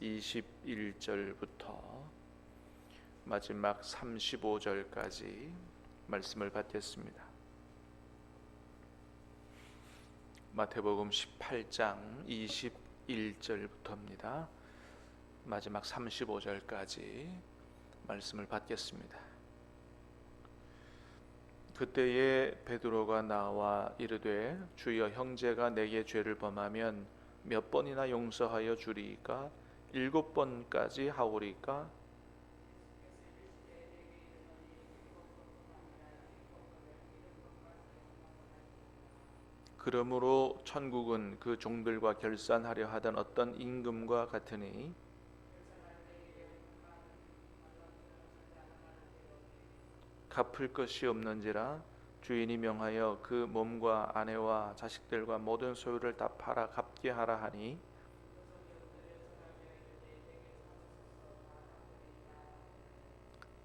21절부터 마지막 35절까지 말씀을 받겠습니다. 마태복음 18장 21절부터입니다. 마지막 35절까지 말씀을 받겠습니다. 그때에 베드로가 나와 이르되 주여, 형제가 내게 죄를 범하면 몇 번이나 용서하여 주리이까? 7번까지 하오리까? 그러므로 천국은 그 종들과 결산하려 하던 어떤 임금과 같으니 갚을 것이 없는지라 주인이 명하여 그 몸과 아내와 자식들과 모든 소유를 다 팔아 갚게 하라 하니,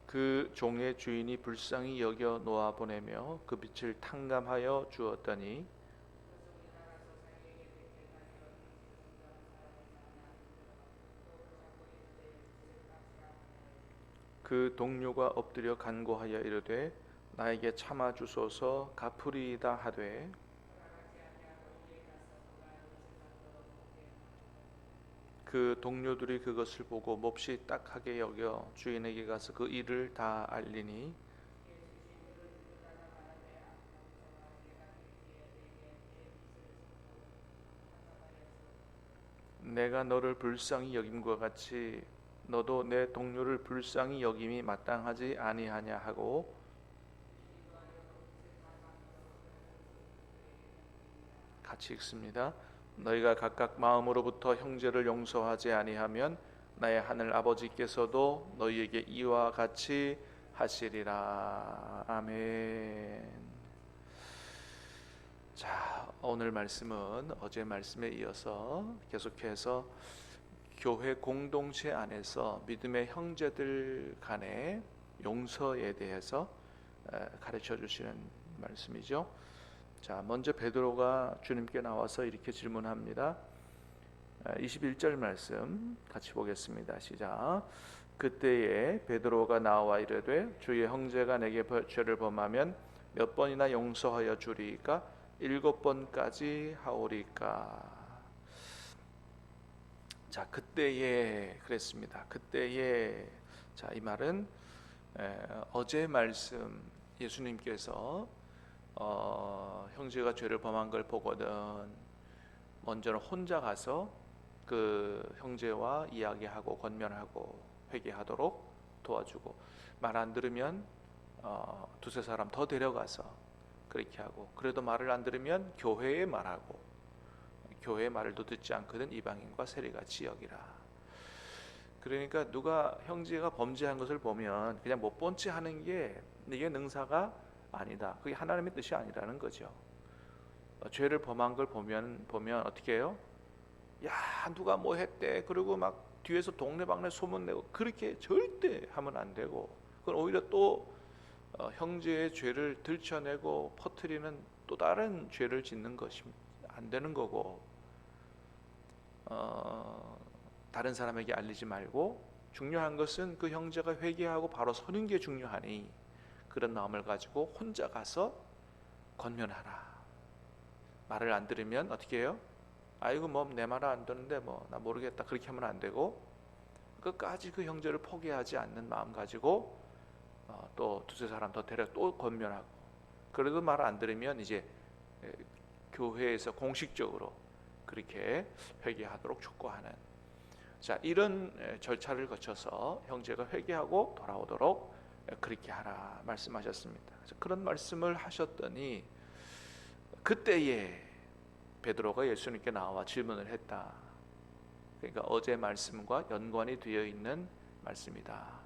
그 종의 주인이 불쌍히 여겨 놓아 보내며 그 빚을 탕감하여 주었더니, 그 동료가 엎드려 간구하여 이르되 나에게 참아 주소서, 갚으리이다 하되, 그 동료들이 그것을 보고 몹시 딱하게 여겨 주인에게 가서 그 일을 다 알리니, 내가 너를 불쌍히 여김과 같이 너도 내 동료를 불쌍히 여김이 마땅하지 아니하냐 하고, 같이 읽습니다. 너희가 각각 마음으로부터 형제를 용서하지 아니하면 나의 하늘 아버지께서도 너희에게 이와 같이 하시리라. 아멘. 자, 오늘 말씀은 어제 말씀에 이어서 계속해서 교회 공동체 안에서 믿음의 형제들 간의 용서에 대해서 가르쳐 주시는 말씀이죠. 자, 먼저 베드로가 주님께 나와서 이렇게 질문합니다. 21절 말씀 같이 보겠습니다. 시작. 그때에 베드로가 나와 이르되 주의 형제가 내게 죄를 범하면 몇 번이나 용서하여 주리이까? 7번까지 하오리까? 자, 그때에 그랬습니다. 그때에, 자, 이 말은 어제 말씀 예수님께서 형제가 죄를 범한 걸 보거든 먼저는 혼자 가서 그 형제와 이야기하고 권면하고 회개하도록 도와주고, 말 안 들으면 두세 사람 더 데려가서 그렇게 하고, 그래도 말을 안 들으면 교회에 말하고, 교회의 말도 듣지 않거든 이방인과 세리같이 여기라. 그러니까 누가 형제가 범죄한 것을 보면 그냥 못 본 채 하는 게 이게 능사가 아니다. 그게 하나님의 뜻이 아니라는 거죠. 죄를 범한 걸 보면 어떻게 해요? 야, 누가 뭐 했대, 그리고 막 뒤에서 동네방네 소문내고, 그렇게 절대 하면 안 되고, 그건 오히려 또 형제의 죄를 들춰내고 퍼뜨리는 또 다른 죄를 짓는 것이 안 되는 거고, 다른 사람에게 알리지 말고, 중요한 것은 그 형제가 회개하고 바로 서는 게 중요하니 그런 마음을 가지고 혼자 가서 권면하라. 말을 안 들으면 어떻게 해요? 아이고 뭐 내 말 안 듣는데 뭐 나 모르겠다, 그렇게 하면 안 되고, 끝까지 그 형제를 포기하지 않는 마음 가지고 또 두세 사람 더 데려 또 권면하고, 그래도 말 안 들으면 이제 교회에서 공식적으로 그렇게 회개하도록 촉구하는, 자, 이런 절차를 거쳐서 형제가 회개하고 돌아오도록 그렇게 하라 말씀하셨습니다. 그런 말씀을 하셨더니 그때에 베드로가 예수님께 나와 질문을 했다. 그러니까 어제 말씀과 연관이 되어 있는 말씀이다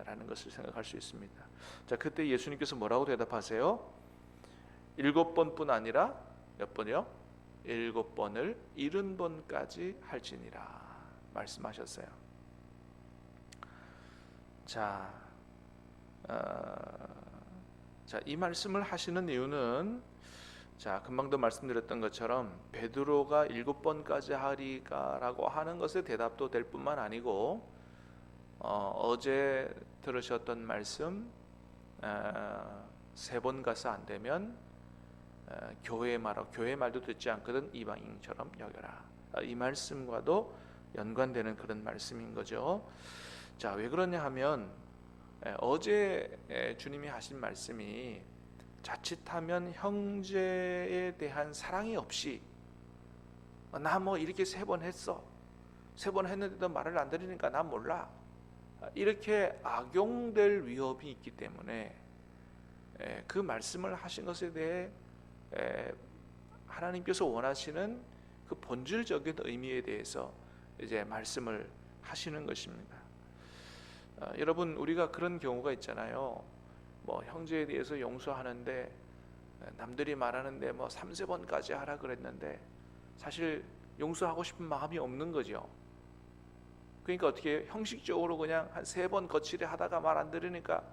라는 것을 생각할 수 있습니다. 자, 그때 예수님께서 뭐라고 대답하세요? 7번뿐 아니라 몇 번이요? 7번을 70번까지 할지니라 말씀하셨어요. 자, 이 말씀을 하시는 이유는, 자, 금방도 말씀드렸던 것처럼 베드로가 7번까지 하리가라고 하는 것의 대답도 될 뿐만 아니고 어제 들으셨던 말씀 3번 가서 안 되면 교회 말도 듣지 않거든 이방인처럼 여겨라. 이 말씀과도 연관되는 그런 말씀인 거죠. 자, 왜 그러냐 하면 어제 주님이 하신 말씀이 자칫하면 형제에 대한 사랑이 없이 나 뭐 이렇게 3번 했어, 3번 했는데도 말을 안 들으니까 난 몰라, 이렇게 악용될 위협이 있기 때문에 그 말씀을 하신 것에 대해 하나님께서 원하시는 그 본질적인 의미에 대해서 이제 말씀을 하시는 것입니다. 여러분, 우리가 그런 경우가 있잖아요. 뭐 형제에 대해서 용서하는데 남들이 말하는데 뭐 3-4번까지 하라 그랬는데 사실 용서하고 싶은 마음이 없는 거죠. 그러니까 어떻게 형식적으로 그냥 한 3번 거칠게 하다가 말 안 들으니까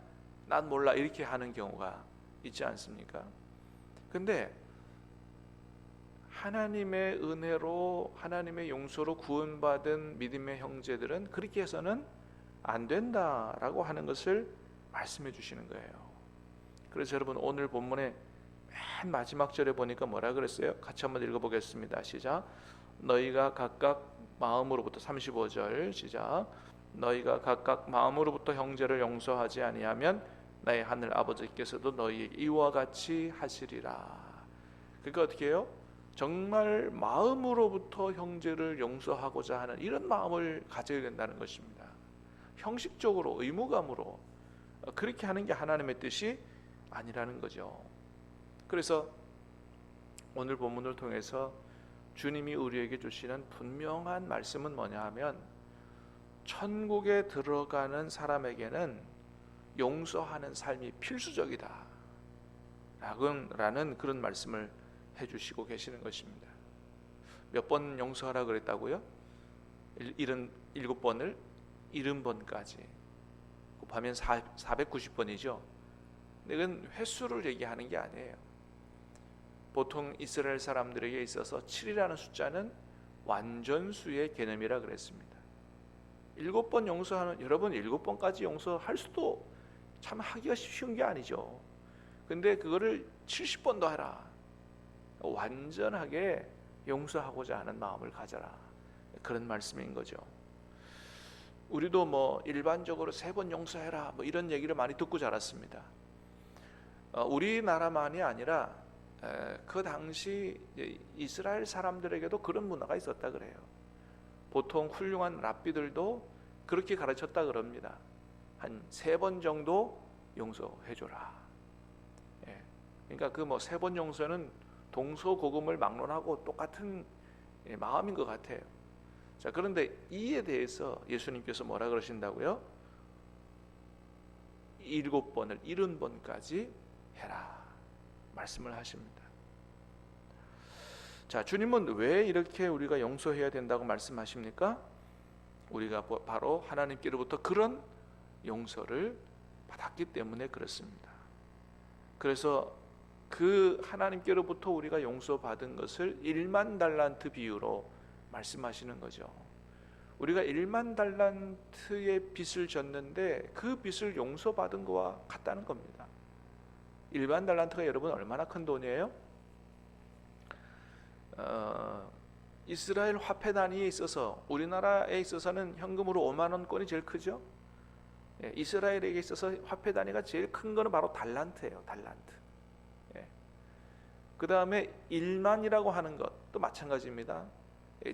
난 몰라 이렇게 하는 경우가 있지 않습니까? 근데 하나님의 은혜로 하나님의 용서로 구원받은 믿음의 형제들은 그렇게 해서는 안 된다라고 하는 것을 말씀해 주시는 거예요. 그래서 여러분, 오늘 본문의 맨 마지막 절에 보니까 뭐라 그랬어요? 같이 한번 읽어보겠습니다. 시작. 너희가 각각 마음으로부터, 35절 시작. 너희가 각각 마음으로부터 형제를 용서하지 아니하면 나의 하늘 아버지께서도 너희에게 이와 같이 하시리라. 그러니까 어떻게 해요? 정말 마음으로부터 형제를 용서하고자 하는 이런 마음을 가져야 된다는 것입니다. 형식적으로 의무감으로 그렇게 하는 게 하나님의 뜻이 아니라는 거죠. 그래서 오늘 본문을 통해서 주님이 우리에게 주시는 분명한 말씀은 뭐냐 하면 천국에 들어가는 사람에게는 용서하는 삶이 필수적이다 라는 그런 말씀을 해주시고 계시는 것입니다. 몇 번 용서하라 그랬다고요? 7번을 70번까지 곱하면 490번이죠. 이건 횟수를 얘기하는 게 아니에요. 보통 이스라엘 사람들에게 있어서 7이라는 숫자는 완전수의 개념이라 그랬습니다. 7번 용서하는, 여러분 7번까지 용서할 수도 참 하기가 쉬운 게 아니죠. 근데 그거를 70번도 해라. 완전하게 용서하고자 하는 마음을 가져라. 그런 말씀인 거죠. 우리도 뭐 일반적으로 3번 용서해라 뭐 이런 얘기를 많이 듣고 자랐습니다. 우리나라만이 아니라 그 당시 이스라엘 사람들에게도 그런 문화가 있었다 그래요. 보통 훌륭한 랍비들도 그렇게 가르쳤다 그럽니다. 한 3번 정도 용서해줘라. 그러니까 그 뭐 3번 용서는 동서고금을 막론하고 똑같은 마음인 것 같아요. 자, 그런데 이에 대해서 예수님께서 뭐라 그러신다고요? 7번을 70번까지 해라 말씀을 하십니다. 자, 주님은 왜 이렇게 우리가 용서해야 된다고 말씀하십니까? 우리가 바로 하나님께로부터 그런 용서를 받았기 때문에 그렇습니다. 그래서 그 하나님께로부터 우리가 용서받은 것을 1만 달란트 비유로 말씀하시는 거죠. 우리가 1만 달란트의 빚을 졌는데 그 빚을 용서받은 것과 같다는 겁니다. 1만 달란트가 여러분 얼마나 큰 돈이에요? 이스라엘 화폐 단위에 있어서 우리나라에 있어서는 현금으로 5만 원권이 제일 크죠. 이스라엘에게 있어서 화폐 단위가 제일 큰 거는 바로 달란트예요. 달란트. 그 다음에 1만이라고 하는 것도 마찬가지입니다.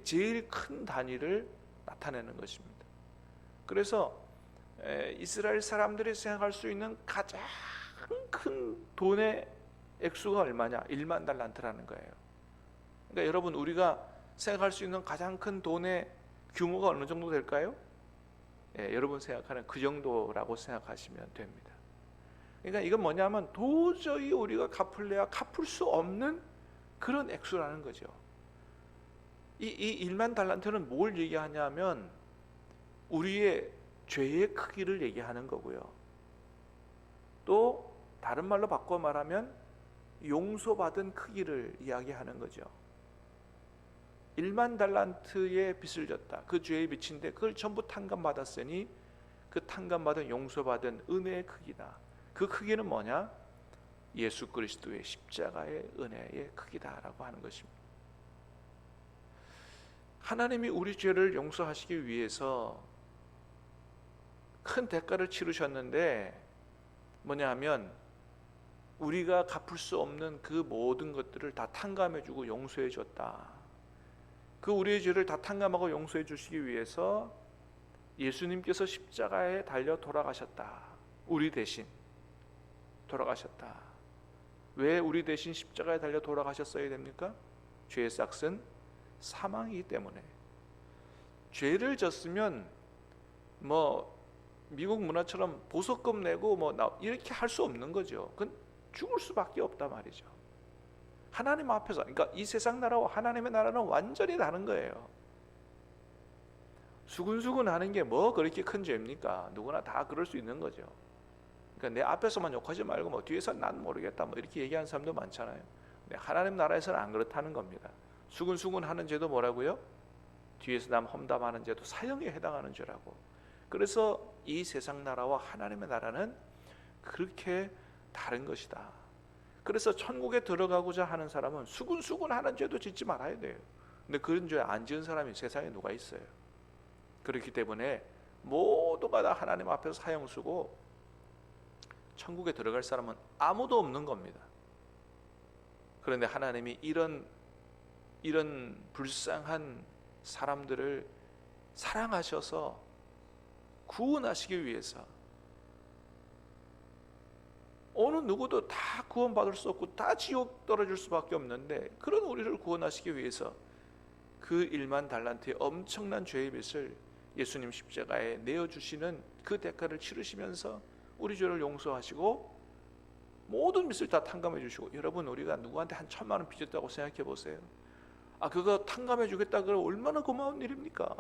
제일 큰 단위를 나타내는 것입니다. 그래서 이스라엘 사람들이 생각할 수 있는 가장 큰 돈의 액수가 얼마냐? 1만 달란트라는 거예요. 그러니까 여러분, 우리가 생각할 수 있는 가장 큰 돈의 규모가 어느 정도 될까요? 여러분 생각하는 그 정도라고 생각하시면 됩니다. 그러니까 이건 뭐냐면 도저히 우리가 갚을래야 갚을 수 없는 그런 액수라는 거죠. 이 1만 달란트는 뭘 얘기하냐면 우리의 죄의 크기를 얘기하는 거고요. 또 다른 말로 바꿔 말하면 용서받은 크기를 이야기하는 거죠. 1만 달란트의 빚을 졌다. 그 죄의 빚인데 그걸 전부 탕감받았으니 그 탕감받은 용서받은 은혜의 크기다. 그 크기는 뭐냐? 예수 그리스도의 십자가의 은혜의 크기다라고 하는 것입니다. 하나님이 우리 죄를 용서하시기 위해서 큰 대가를 치르셨는데 뭐냐 하면 우리가 갚을 수 없는 그 모든 것들을 다 탕감해주고 용서해줬다. 그 우리의 죄를 다 탕감하고 용서해 주시기 위해서 예수님께서 십자가에 달려 돌아가셨다. 우리 대신 돌아가셨다. 왜 우리 대신 십자가에 달려 돌아가셨어야 됩니까? 죄의 싹은 사망이기 때문에. 죄를 졌으면 뭐 미국 문화처럼 보석금 내고 뭐 이렇게 할 수 없는 거죠. 그건 죽을 수밖에 없단 말이죠. 하나님 앞에서, 그러니까 이 세상 나라와 하나님의 나라는 완전히 다른 거예요. 수근수근 하는 게 뭐 그렇게 큰 죄입니까? 누구나 다 그럴 수 있는 거죠. 그러니까 내 앞에서만 욕하지 말고 뭐 뒤에서 난 모르겠다 뭐 이렇게 얘기하는 사람도 많잖아요. 근데 하나님 나라에서는 안 그렇다는 겁니다. 수근수근 하는 죄도 뭐라고요? 뒤에서 남 험담하는 죄도 사형에 해당하는 죄라고. 그래서 이 세상 나라와 하나님의 나라는 그렇게 다른 것이다. 그래서 천국에 들어가고자 하는 사람은 수근수근 하는 죄도 짓지 말아야 돼요. 근데 그런 죄 안 지은 사람이 세상에 누가 있어요? 그렇기 때문에 모두가 다 하나님 앞에서 사형 쓰고 천국에 들어갈 사람은 아무도 없는 겁니다. 그런데 하나님이 이런 불쌍한 사람들을 사랑하셔서 구원하시기 위해서 어느 누구도 다 구원받을 수 없고 다 지옥 떨어질 수밖에 없는데 그런 우리를 구원하시기 위해서 그 1만 달란트의 엄청난 죄의 빚을 예수님 십자가에 내어주시는 그 대가를 치르시면서 우리 죄를 용서하시고 모든 빚을 다 탕감해 주시고, 여러분 우리가 누구한테 한 1,000만 원 빚졌다고 생각해 보세요. 그거 탕감해 주겠다 그러면 얼마나 고마운 일입니까?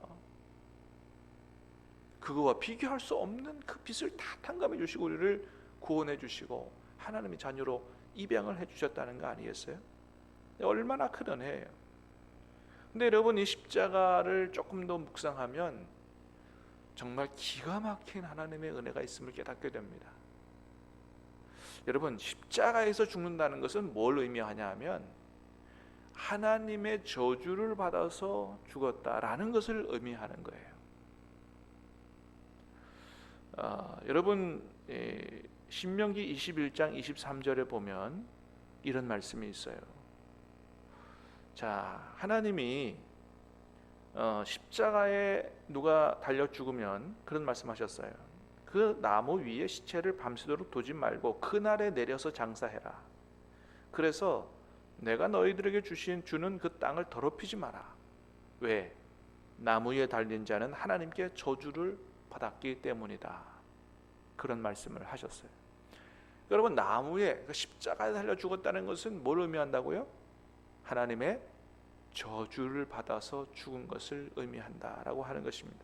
그거와 비교할 수 없는 그 빚을 다 탕감해 주시고 우리를 구원해 주시고 하나님의 자녀로 입양을 해 주셨다는 거 아니겠어요? 얼마나 큰 은혜예요. 근데 여러분 이 십자가를 조금 더 묵상하면 정말 기가 막힌 하나님의 은혜가 있음을 깨닫게 됩니다. 여러분 십자가에서 죽는다는 것은 뭘 의미하냐 하면 하나님의 저주를 받아서 죽었다라는 것을 의미하는 거예요. 여러분 신명기 21장 23절에 보면 이런 말씀이 있어요. 자, 하나님이 십자가에 누가 달려 죽으면 그런 말씀하셨어요. 그 나무 위에 시체를 밤새도록 두지 말고 그날에 내려서 장사해라. 그래서 내가 너희들에게 주는 그 땅을 더럽히지 마라. 왜? 나무 위에 달린 자는 하나님께 저주를 받았기 때문이다. 그런 말씀을 하셨어요. 여러분 나무에 십자가에 달려 죽었다는 것은 뭘 의미한다고요? 하나님의 저주를 받아서 죽은 것을 의미한다라고 하는 것입니다.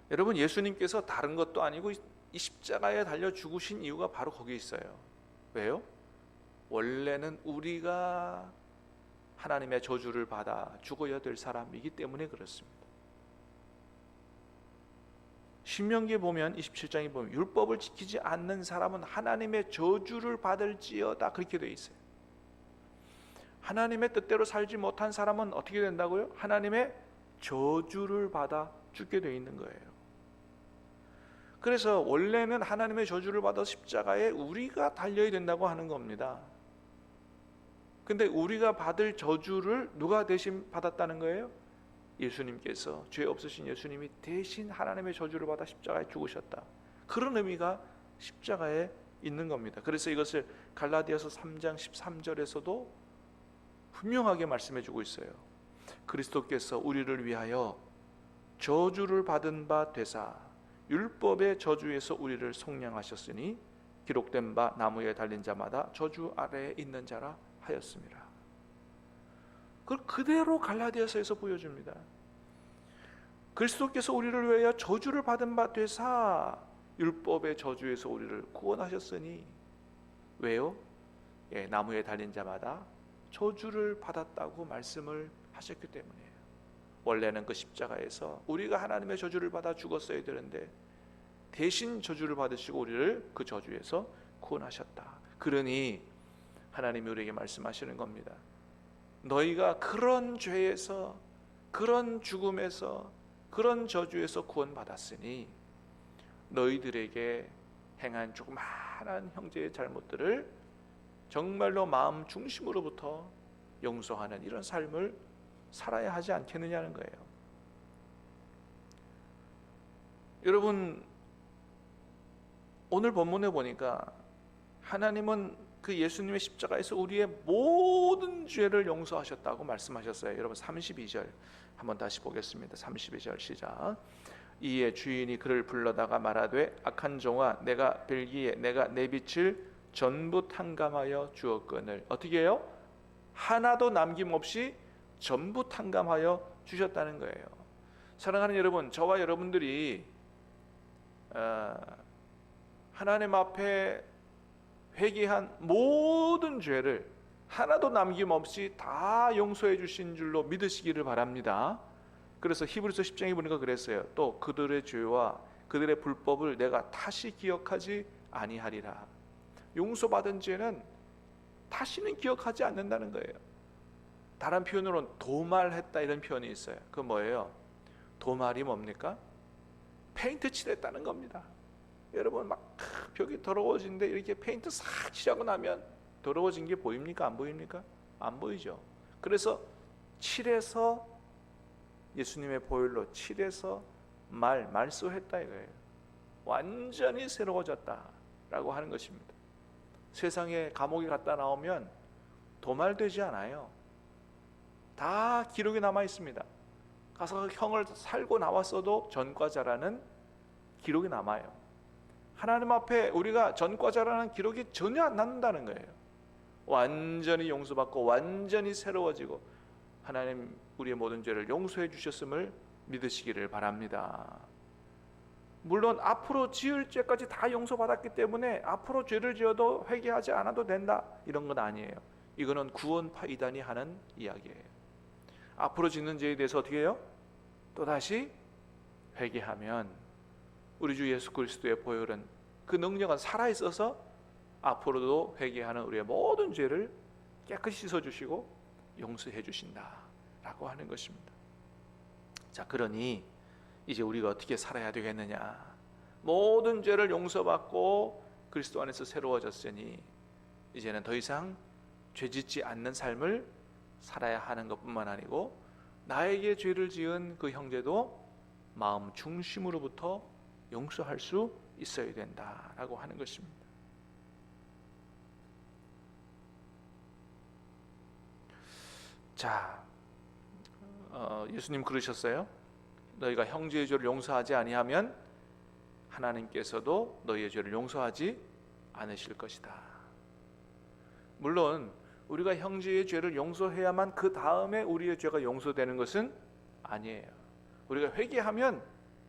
여러분 예수님께서 다른 것도 아니고 이 십자가에 달려 죽으신 이유가 바로 거기에 있어요. 왜요? 원래는 우리가 하나님의 저주를 받아 죽어야 될 사람이기 때문에 그렇습니다. 신명기에 보면 27장에 보면 율법을 지키지 않는 사람은 하나님의 저주를 받을지어다 그렇게 되어 있어요. 하나님의 뜻대로 살지 못한 사람은 어떻게 된다고요? 하나님의 저주를 받아 죽게 되어 있는 거예요. 그래서 원래는 하나님의 저주를 받아 십자가에 우리가 달려야 된다고 하는 겁니다. 근데 우리가 받을 저주를 누가 대신 받았다는 거예요? 예수님께서, 죄 없으신 예수님이 대신 하나님의 저주를 받아 십자가에 죽으셨다. 그런 의미가 십자가에 있는 겁니다. 그래서 이것을 갈라디아서 3장 13절에서도 분명하게 말씀해 주고 있어요. 그리스도께서 우리를 위하여 저주를 받은 바 되사 율법의 저주에서 우리를 속량하셨으니 기록된 바 나무에 달린 자마다 저주 아래에 있는 자라 하였습니다. 그걸 그대로 갈라디아서에서 보여줍니다. 그리스도께서 우리를 위하여 저주를 받은 바 되사 율법의 저주에서 우리를 구원하셨으니, 왜요? 나무에 달린 자마다 저주를 받았다고 말씀을 하셨기 때문이에요. 원래는 그 십자가에서 우리가 하나님의 저주를 받아 죽었어야 되는데 대신 저주를 받으시고 우리를 그 저주에서 구원하셨다. 그러니 하나님이 우리에게 말씀하시는 겁니다. 너희가 그런 죄에서, 그런 죽음에서, 그런 저주에서 구원받았으니 너희들에게 행한 조그마한 형제의 잘못들을 정말로 마음 중심으로부터 용서하는 이런 삶을 살아야 하지 않겠느냐는 거예요. 여러분, 오늘 본문에 보니까 하나님은 그 예수님의 십자가에서 우리의 모든 죄를 용서하셨다고 말씀하셨어요. 여러분 32절 한번 다시 보겠습니다. 32절 시작. 이에 주인이 그를 불러다가 말하되 악한 종아, 내가 bel기에 내가 내 빛을 전부 탕감하여 주었거늘. 어떻게 해요? 하나도 남김없이 전부 탕감하여 주셨다는 거예요. 사랑하는 여러분, 저와 여러분들이 하나님 앞에 회개한 모든 죄를 하나도 남김없이 다 용서해 주신 줄로 믿으시기를 바랍니다. 그래서 히브리서 10장에 보니까 그랬어요. 또 그들의 죄와 그들의 불법을 내가 다시 기억하지 아니하리라. 용서받은 죄는 다시는 기억하지 않는다는 거예요. 다른 표현으로는 도말했다 이런 표현이 있어요. 그 뭐예요? 도말이 뭡니까? 페인트 칠했다는 겁니다. 여러분 막 벽이 더러워진데 이렇게 페인트 싹 칠하고 나면 더러워진 게 보입니까? 안 보입니까? 안 보이죠. 그래서 칠해서 예수님의 보혈로 칠해서 말소했다 이거예요. 완전히 새로워졌다라고 하는 것입니다. 세상에 감옥에 갔다 나오면 도말되지 않아요. 다 기록이 남아 있습니다. 가서 형을 살고 나왔어도 전과자라는 기록이 남아요. 하나님 앞에 우리가 전과자라는 기록이 전혀 안 남는다는 거예요. 완전히 용서받고 완전히 새로워지고 하나님 우리의 모든 죄를 용서해 주셨음을 믿으시기를 바랍니다. 물론 앞으로 지을 죄까지 다 용서받았기 때문에 앞으로 죄를 지어도 회개하지 않아도 된다 이런 건 아니에요. 이거는 구원파 이단이 하는 이야기예요. 앞으로 짓는 죄에 대해서 어떻게 해요? 또다시 회개하면 우리 주 예수 그리스도의 보혈은 그 능력은 살아있어서 앞으로도 회개하는 우리의 모든 죄를 깨끗이 씻어주시고 용서해 주신다라고 하는 것입니다. 자, 그러니 이제 우리가 어떻게 살아야 되겠느냐? 모든 죄를 용서받고 그리스도 안에서 새로워졌으니 이제는 더 이상 죄짓지 않는 삶을 살아야 하는 것뿐만 아니고 나에게 죄를 지은 그 형제도 마음 중심으로부터 용서할 수 있어야 된다라고 하는 것입니다. 자, 예수님 그러셨어요. 너희가 형제의 죄를 용서하지 아니하면 하나님께서도 너희의 죄를 용서하지 않으실 것이다. 물론 우리가 형제의 죄를 용서해야만 그 다음에 우리의 죄가 용서되는 것은 아니에요. 우리가 회개하면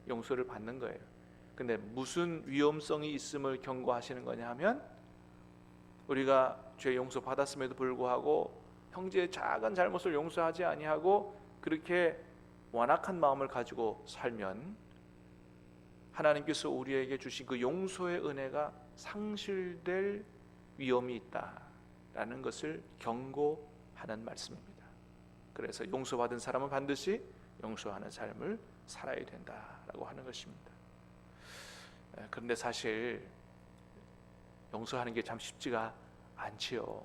용서를 받는 거예요. 근데 무슨 위험성이 있음을 경고하시는 거냐 하면 우리가 죄 용서 받았음에도 불구하고 형제의 작은 잘못을 용서하지 아니하고 그렇게 완악한 마음을 가지고 살면 하나님께서 우리에게 주신 그 용서의 은혜가 상실될 위험이 있다라는 것을 경고하는 말씀입니다. 그래서 용서받은 사람은 반드시 용서하는 삶을 살아야 된다라고 하는 것입니다. 그런데 사실 용서하는 게 참 쉽지가 않지요.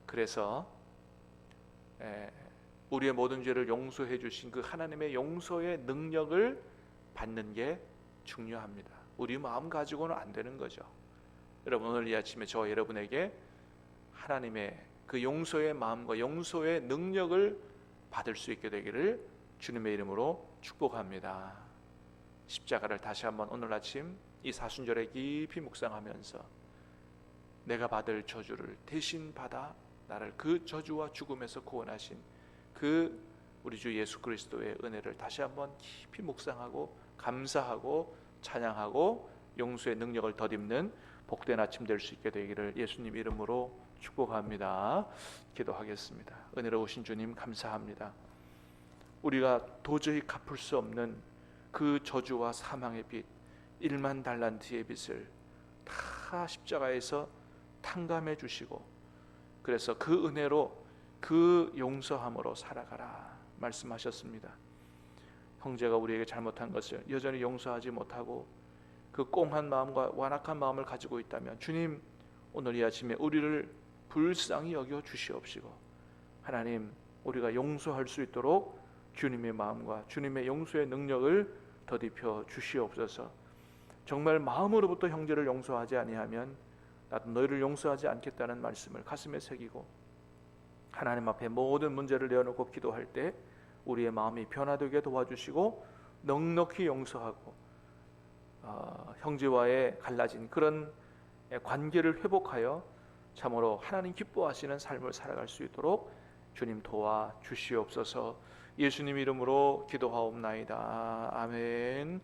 그래서 우리의 모든 죄를 용서해 주신 그 하나님의 용서의 능력을 받는 게 중요합니다. 우리 마음 가지고는 안 되는 거죠. 여러분 오늘 이 아침에 저와 여러분에게 하나님의 그 용서의 마음과 용서의 능력을 받을 수 있게 되기를 주님의 이름으로 축복합니다. 십자가를 다시 한번 오늘 아침 이 사순절에 깊이 묵상하면서 내가 받을 저주를 대신 받아 나를 그 저주와 죽음에서 구원하신 그 우리 주 예수 그리스도의 은혜를 다시 한번 깊이 묵상하고 감사하고 찬양하고 용서의 능력을 덧입는 복된 아침 될 수 있게 되기를 예수님 이름으로 축복합니다. 기도하겠습니다. 은혜로우신 주님 감사합니다. 우리가 도저히 갚을 수 없는 그 저주와 사망의 빚 1만 달란트의 빚을 다 십자가에서 탕감해 주시고, 그래서 그 은혜로 그 용서함으로 살아가라 말씀하셨습니다. 형제가 우리에게 잘못한 것을 여전히 용서하지 못하고 그 꽁한 마음과 완악한 마음을 가지고 있다면 주님, 오늘 이 아침에 우리를 불쌍히 여겨 주시옵시고, 하나님, 우리가 용서할 수 있도록 주님의 마음과 주님의 용서의 능력을 더딥혀 주시옵소서. 정말 마음으로부터 형제를 용서하지 아니하면 나도 너희를 용서하지 않겠다는 말씀을 가슴에 새기고, 하나님 앞에 모든 문제를 내어놓고 기도할 때 우리의 마음이 변화되게 도와주시고 넉넉히 용서하고 형제와의 갈라진 그런 관계를 회복하여 참으로 하나님 기뻐하시는 삶을 살아갈 수 있도록 주님 도와 주시옵소서. 예수님 이름으로 기도하옵나이다. 아멘.